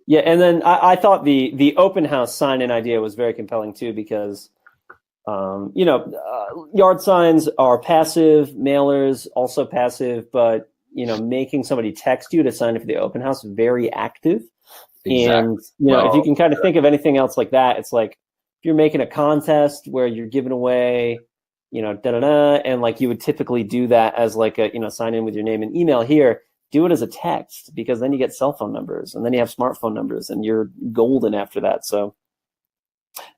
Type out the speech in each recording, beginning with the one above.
Yeah, and then I thought the open house sign-in idea was very compelling too, because yard signs are passive, mailers also passive, but making somebody text you to sign up for the open house very active. Exactly. And if you can kind of think of anything else like that, it's like if you're making a contest where you're giving away, and like you would typically do that as like a sign in with your name and email. Here, do it as a text, because then you get cell phone numbers and then you have smartphone numbers and you're golden after that. So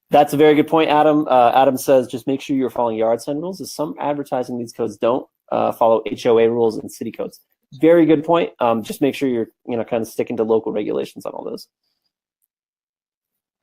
that's a very good point, Adam. Adam says, just make sure you're following yard sign rules, as some advertising these codes don't follow HOA rules and city codes. Very good point. Just make sure you're kind of sticking to local regulations on all those.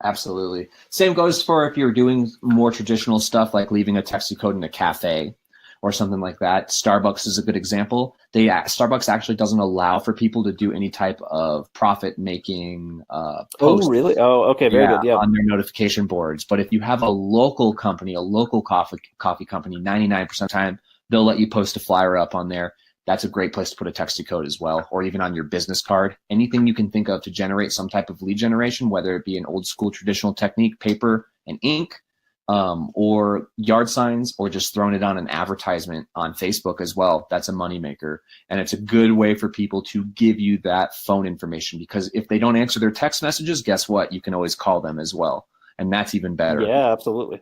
Absolutely. Same goes for if you're doing more traditional stuff like leaving a Texty code in a cafe or something like that. Starbucks is a good example. Starbucks actually doesn't allow for people to do any type of profit-making posts. Oh, really? Oh, okay, very good. Yeah, on their notification boards. But if you have a local company, a local coffee company, 99% of the time they'll let you post a flyer up on there. That's a great place to put a Texty code as well, or even on your business card. Anything you can think of to generate some type of lead generation, whether it be an old school traditional technique, paper and ink, or yard signs, or just throwing it on an advertisement on Facebook as well. That's a moneymaker. And it's a good way for people to give you that phone information, because if they don't answer their text messages, guess what? You can always call them as well. And that's even better. Yeah, absolutely.